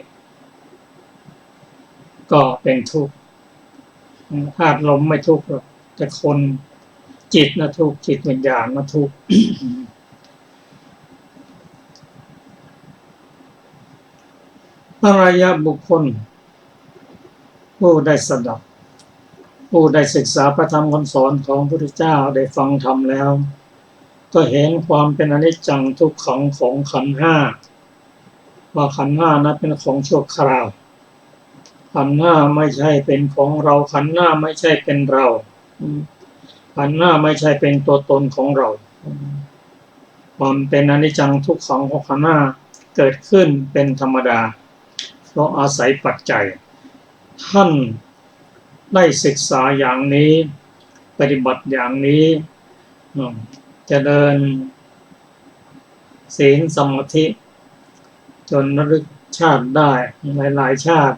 ก็เป็นทุกข์ธาตุลมไม่ทุกข์หรอกแต่คนจิตนะทุกข์จิตวิญญาณนะทุกข์ อริยบุคคลผู้ได้สดับผู้ได้ศึกษาพระธรรมคำสอนของพระพุทธเจ้าได้ฟังธรรมแล้วก็เห็นความเป็นอนิจจังทุกขังของขันธ์ห้าว่าขันธ์ห้านั้นเป็นของชั่วคราวขันธ์ห้าไม่ใช่เป็นของเราขันธ์ห้าไม่ใช่เป็นเราขันธ์ห้าไม่ใช่เป็นตัวตนของเราความเป็นอนิจจังทุกขังของขันธ์ห้าเกิดขึ้นเป็นธรรมดาเพราะอาศัยปัจจัยท่านได้ศึกษาอย่างนี้ปฏิบัติอย่างนี้เจริญศีลสมาธิจนระลึกชาติได้หลายชาติ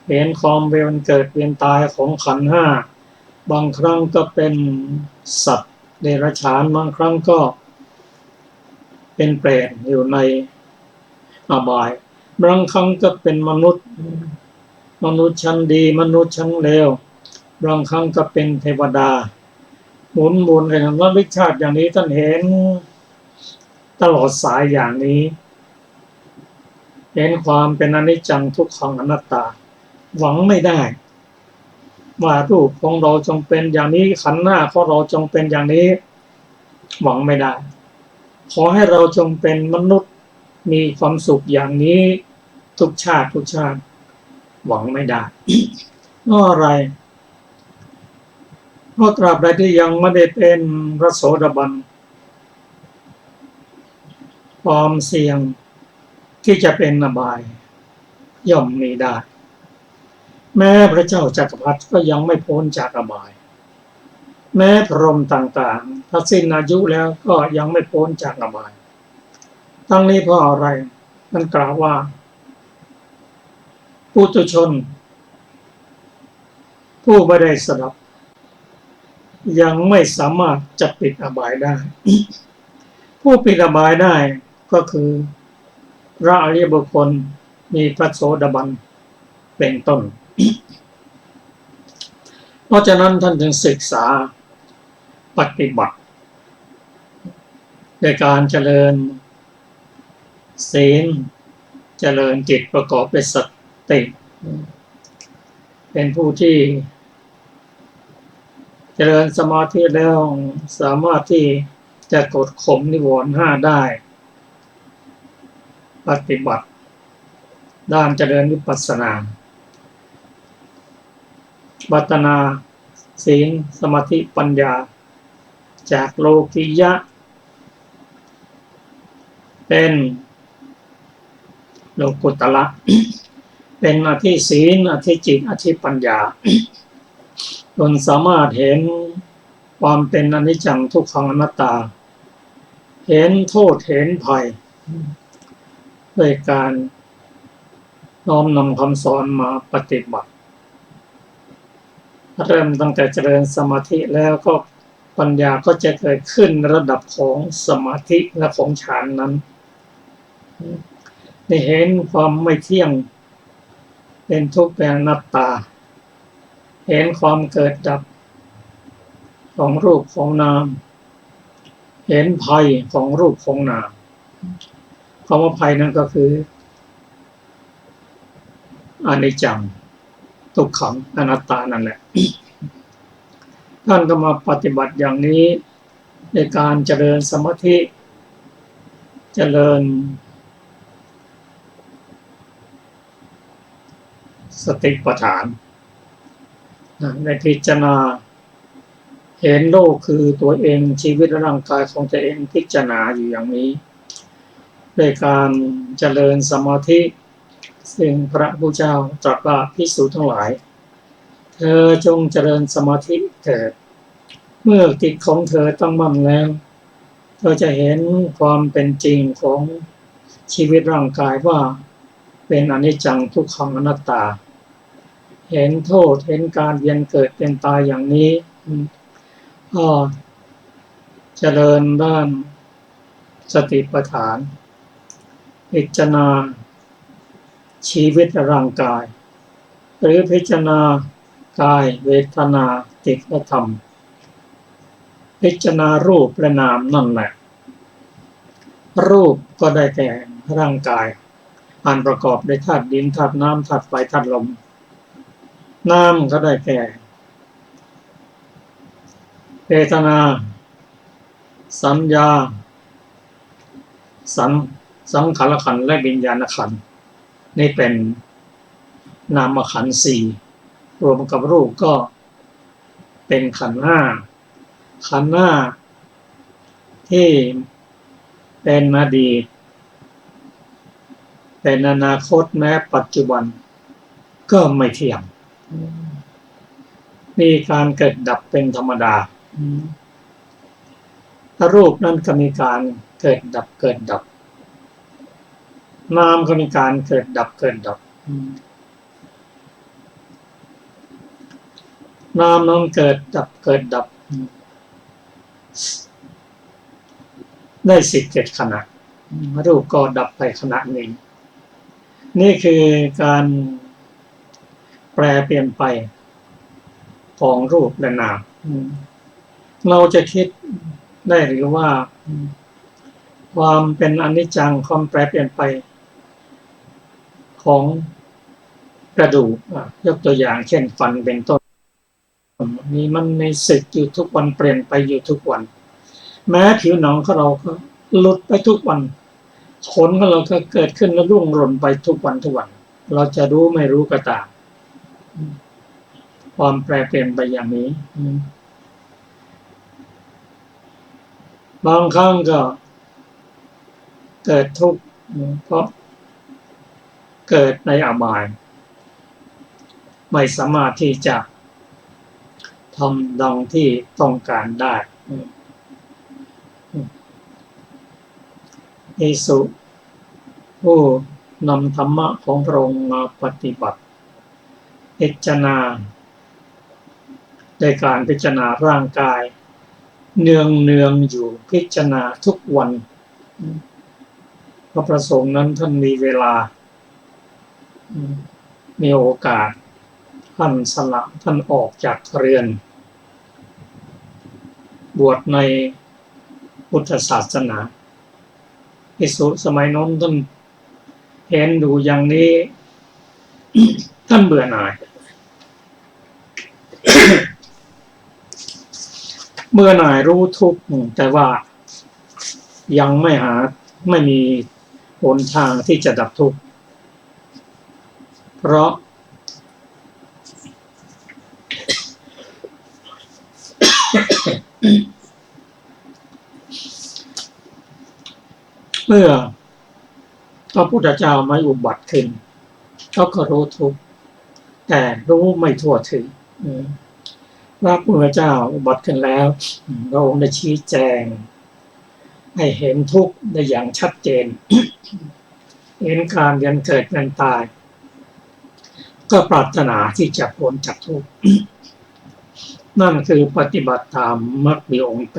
เห็นความเวียนเกิดเวียนตายของขันธ์ห้าบางครั้งก็เป็นสัตว์เดรัจฉานบางครั้งก็เป็นเปรตอยู่ในอบายบางครั้งก็เป็นมนุษย์ชั้นดีมนุษย์ชั้นเลวบางครั้งก็เป็นเทวดาหมุนกันระลึกชาติอย่างนี้ท่านเห็นตลอดสายอย่างนี้เห็นความเป็นอนิจจังทุกขังอนัตตาหวังไม่ได้ว่ารูปของเราจงเป็นอย่างนี้ขันธ์หน้าของเราจงเป็นอย่างนี้หวังไม่ได้ขอให้เราจงเป็นมนุษย์มีความสุขอย่างนี้ทุกชาติหวังไม่ได้ เพราะอะไรเพราะตราบใดที่ยังไม่ได้เป็นพระโสดาบันความเสี่ยงที่จะเป็นอบายย่อมมีได้แม้พระเจ้าจักรพรรดิก็ยังไม่พ้นจากอบายแม้พรหมต่างๆถ้าสิ้นอายุแล้วก็ยังไม่พ้นจากอบายทั้งนี้เพราะอะไรมันกล่าวว่าปุถุชนผู้ไม่ได้สดับยังไม่สามารถจะปิดอบายได้ ผู้ปิดอบายได้ก็คือพระอริยบุคคลมีพระโสดาบันเป็นต้น เพราะฉะนั้นท่านจึงศึกษาปฏิบัติในการเจริญศีลเจริญจิตประกอบด้วยสติเป็นผู้ที่เจริญสมาธิแล้วสามารถที่จะกดข่มนิวรณ์ห้าได้ปฏิบัติด้านเจริญวิปัสสนาปัตนาศีลสมาธิปัญญาจากโลกิยะเป็นโลกุตละเป็นอธิศีลอธิจิตอธิปัญญาจนสามารถเห็นความเป็นอนิจจังทุกขังอนัตตาเห็นโทษเห็นภัยด้วยการน้อมนำคำสอนมาปฏิบัติเริ่มตั้งแต่เจริญสมาธิแล้วก็ปัญญาก็จะเกิดขึ้นระดับของสมาธิและของฌานนั้นได้เห็นความไม่เที่ยงเป็นทุกข์เป็นอนัตตาเห็นความเกิดดับของรูปของนามเห็นภัยของรูปของนามคำว่าภัยนั้นก็คืออนิจจังทุกขังอนัตตานั่นแหละท่านก็มาปฏิบัติอย่างนี้ ในการเจริญสมาธิเจริญสติปัฏฐานในพิจารณาเห็นโลกคือตัวเองชีวิตร่างกายของตัวเองพิจารณาอยู่อย่างนี้ด้วยการเจริญสมาธิซึ่งพระพุทธเจ้าตรัสว่าภิกษุทั้งหลายเธอจงเจริญสมาธิเถิดเมื่อจิตของเธอตั้งมั่นแล้วเธอจะเห็นความเป็นจริงของชีวิตร่างกายว่าเป็นอนิจจังทุกขังอนัตตาเห็นโทษเห็นการเวียนเกิดเป็นตายอย่างนี้ก็เจริญด้านสติปัฏฐานพิจารณาชีวิตร่างกายหรือพิจารณากายเวทนาจิตและธรรมพิจารณารูปและนามนั่นแหละรูปก็ได้แก่ร่างกายอันประกอบด้วยธาตุดินธาตุน้ำธาตุไฟธาตุลมนามก็ได้แก่เวทนาสัญญาสังขารขันธ์และวิญญาณขันธ์นี่เป็นนามขันธ์สี่รวมกับรูปก็เป็นขันธ์ห้าขันธ์ห้าที่เป็นอดีตเป็นอนาคตแม้ปัจจุบันก็ไม่เที่ยงมีการเกิดดับเป็นธรรมดารูปนั้นก็มีการเกิดดับนามก็มีการเกิดดับนามนั้นเกิดดับได้17 ขณะรูปก็ดับไปขณะหนึ่งนี่คือการแปรเปลี่ยนไปของรูปและนามเราจะคิดได้หรือว่าความเป็นอนิจจังความแปรเปลี่ยนไปของกระดูกยกตัวอย่างเช่นฟันเป็นต้นนี่มันในสึกอยู่ทุกวันเปลี่ยนไปอยู่ทุกวันแม้ผิวหนังของเราก็หลุดไปทุกวันขนของเราก็เกิดขึ้นแล้วร่วงหล่นไปทุกวันเราจะรู้ไม่รู้ก็ตามความแปรเปลี่ยนไปอย่างนี้บางครั้งก็เกิดทุกข์เพราะเกิดในอบายไม่สามารถที่จะทำดังที่ต้องการได้ภิกษุผู้นำธรรมะของพระองค์มาปฏิบัติพิจารณาในการพิจารณาร่างกายเนืองอยู่พิจารณาทุกวันพระประสงค์นั้นท่านมีเวลามีโอกาสท่านสละท่านออกจากเรือนบวชในพุทธศาสนาภิกษุสมัยนั้นท่านเห็นดูอย่างนี้ท่านเบื่อหน่ายเมื่อหน่ายรู้ทุกข์แต่ว่ายังไม่มีหนทางที่จะดับทุกข์เพราะเมื่อพระพุทธเจ้ามาอุบัติขึ้นเขาก็รู้ทุกข์แต่รู้ไม่ทั่วถึงพระพุทธเจ้าอุบัติขึ้นแล้วพระองค์ได้ชี้แจงให้เห็นทุกข์ได้อย่างชัดเจนเห็นการเวียนเกิดเวียนตายก็ปรารถนาที่จะพ้นจากทุกข์นั่นคือปฏิบัติตามมรรคมีองค์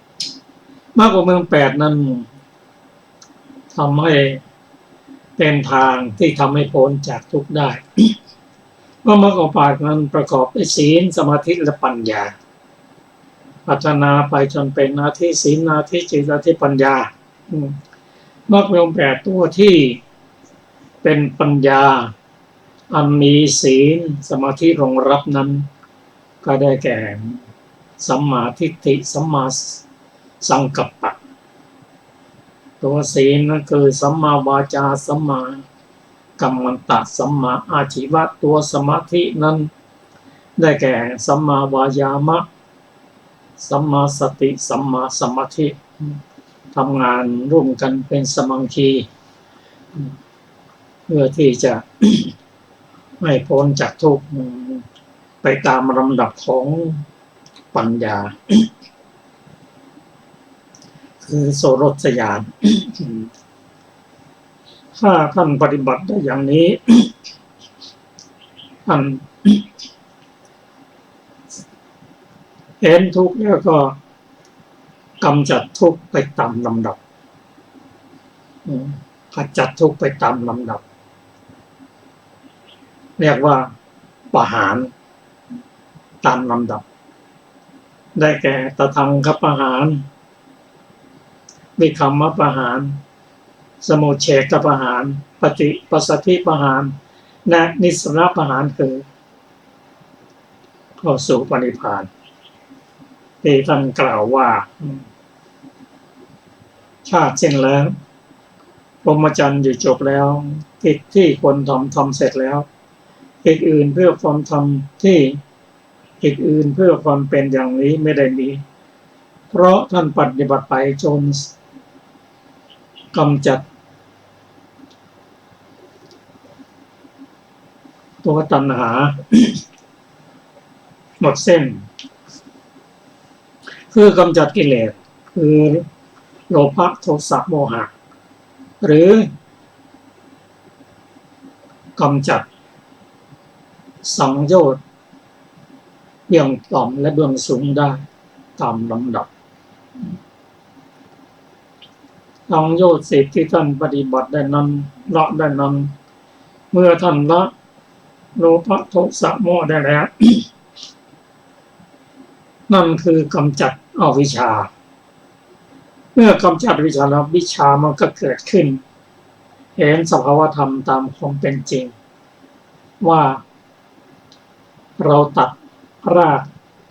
8มรรคองค์8นั้นทำให้เป็นทางที่ทำให้พ้นจากทุกข์ได้เพราะมรรคองค์8นั้นประกอบด้วยศีลสมาธิและปัญญาพัฒนาไปจนเป็นหน้าที่ศีลหน้าที่จิตหน้าที่ปัญญามรรคองค์8ตัวที่เป็นปัญญาอันมีศีลสมาธิรองรับนั้นก็ได้แก่สัมมาทิฏฐิสัมมา สังกัปปะตัวศีลนั่นคือสัมมาวาจาสัมมากัมมันตะสัมมาอาชีวะตัวสมาธินั้นได้แก่สัมมาวายามะสัมมาสติสัมมาสมาธิทำงานร่วมกันเป็นสมังคีเพื่อที่จะ ไม่พ้นจากทุกข์ไปตามลำดับของปัญญา คือโสรสยาน ถ้าท่านปฏิบัติได้อย่างนี้ ท่านเห็นทุกข์แล้วก็กำจัดทุกข์ไปตามลำดับขจัดทุกข์ไปตามลำดับเรียกว่าประหารตามลำดับได้แก่ตทังคประหารวิคัมมประหารสมุเฉทประหารปฏิปัสสธิประหารและนิสสรประหารคือเข้าสู่ปณิพพานที่ท่านกล่าวว่าชาติสิ้นแล้วพรหมจรรย์อยู่จบแล้วกิจที่ควรทำเสร็จแล้วกิจอื่นเพื่อความทำที่กิจอื่นเพื่อความเป็นอย่างนี้ไม่ได้มีเพราะท่านปฏิบัติไปจนกำจัดตัวตัณหา หมดเส้นคือกำจัดกิเลสคือโลภะโทสะโมหะหรือกำจัดสังโยชน์เบื้องต่ำและเบื้องสูงได้ตามลำดับสังโยชน์สิบที่ท่านปฏิบัติได้นั้นละได้นั้นเมื่อท่านละโลภะโทสะโมหะได้แล้ว นั่นคือกำจัดอวิชชาเมื่อกำจัดวิชชาแล้ววิชามันก็เกิดขึ้นเห็นสภาวธรรมตามความเป็นจริงว่าเราตัดราก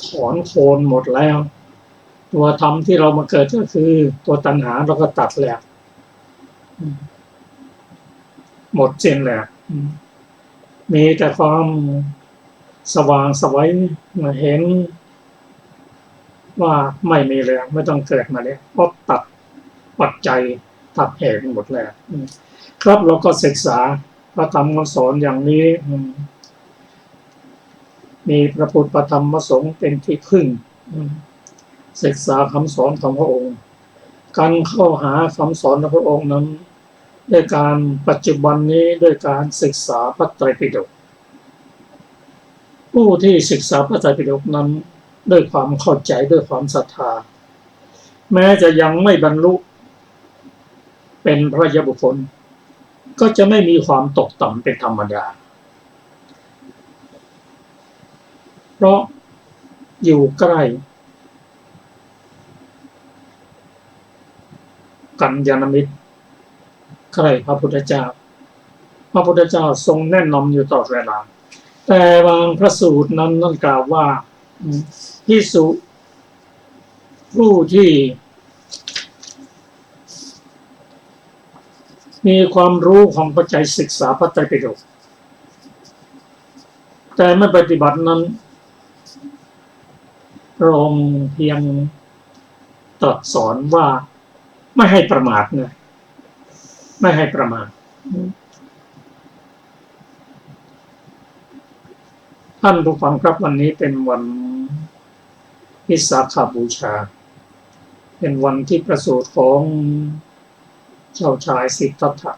ถอนโคนหมดแล้วตัวธรรมที่เรามาเกิดก็คือตัวตัณหาเราก็ตัดแล้วหมดสิ้นแล้วมีแต่ความสว่างไสวมาเห็นว่าไม่มีแล้วไม่ต้องเกิดมาแล้วเพราะตัดปัจจัยตัดเหตุหมดแล้วครับเราก็ศึกษาพระธรรมคำสอนอย่างนี้มีพระพุทธพระธรรมพระสงฆ์เป็นที่พึ่งศึกษาคำสอนของพระองค์การเข้าหาคำสอนของพระองค์นั้นด้วยการปัจจุบันนี้ด้วยการศึกษาพระไตรปิฎกผู้ที่ศึกษาพระไตรปิฎกนั้นด้วยความเข้าใจด้วยความศรัทธาแม้จะยังไม่บรรลุเป็นพระอริยบุคคลก็จะไม่มีความตกต่ำเป็นธรรมดาเพราะอยู่ใกล้กัลยาณมิตรใกล้พระพุทธเจ้าพระพุทธเจ้าทรงแนะนำอยู่ตลอดเวลาแต่บางพระสูตรนั้นกล่าวว่าภิกษุผู้ที่มีความรู้ของปัจจัยศึกษาพระไตรปิฎกแต่ไม่ปฏิบัตินั้นพระองค์เพียงตรัสสอนว่าไม่ให้ประมาทนะไม่ให้ประมาทท่านผู้ฟังครับวันนี้เป็นวันวิสาขบูชาเป็นวันที่ประสูติของเจ้าชายสิทธัตถะ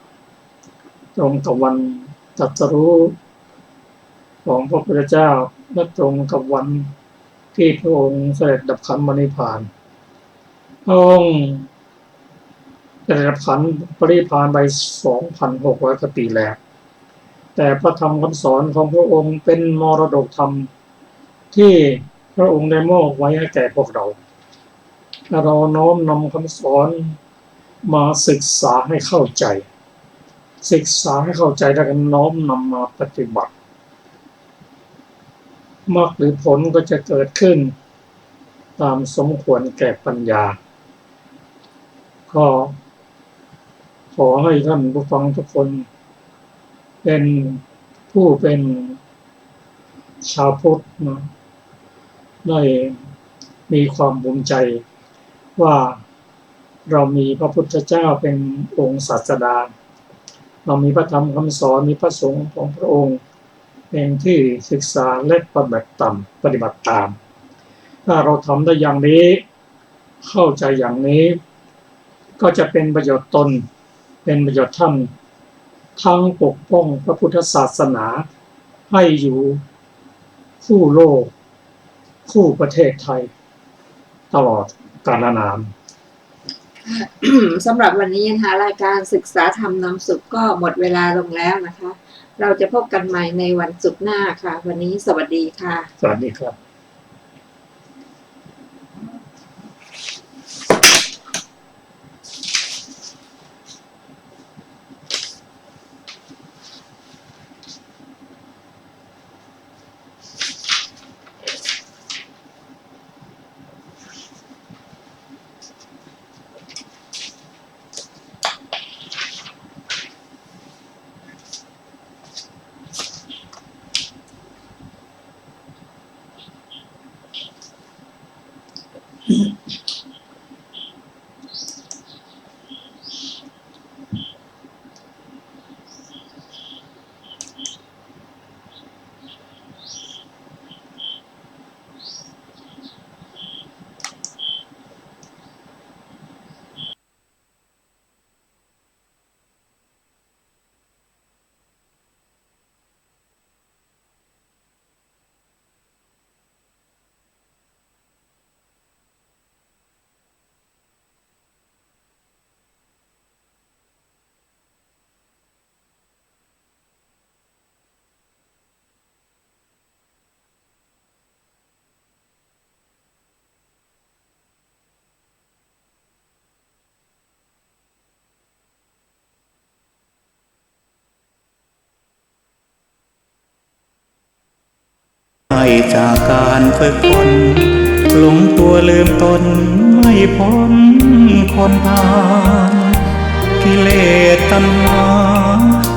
ตรงกับวันตรัสรู้ของพระพุทธเจ้าและตรงกับวันที่พระองค์เสด็จดับขันธ์ปรินิพพานพระองค์เสด็จดับขันธ์ปรินิพพานไป 2,600 กว่าปีแล้วแต่พระธรรมคำสอนของพระองค์เป็นมรดกธรรมที่พระองค์ได้มอบไว้ให้แก่พวกเราน้อมนำคำสอนมาศึกษาให้เข้าใจศึกษาให้เข้าใจแล้วก็น้อมนำมาปฏิบัติมรรคหรือผลก็จะเกิดขึ้นตามสมควรแก่ปัญญา ก็ขอให้ท่านผู้ฟังทุกคนเป็นผู้เป็นชาวพุทธนะได้มีความภูมิใจว่าเรามีพระพุทธเจ้าเป็นองค์ศาสดาเรามีพระธรรมคำสอนมีพระสงฆ์ของพระองค์เป็นที่ศึกษาและปฏิบัติตามถ้าเราทำได้อย่างนี้เข้าใจอย่างนี้ก็จะเป็นประโยชน์ตนเป็นประโยชน์ท่านทั้งปกป้องพระพุทธศาสนาให้อยู่คู่โลกคู่ประเทศไทยตลอดกาลนาน สำหรับวันนี้นะคะรายการศึกษาธรรมนำสุขก็หมดเวลาลงแล้วนะคะ เราจะพบกันใหม่ในวันศุกร์หน้าค่ะ วันนี้สวัสดีค่ะสวัสดีครับให้จากการฝึกฝนหลงตัวลืมตนไม่พ้นคนพาลกิเลสตัณหา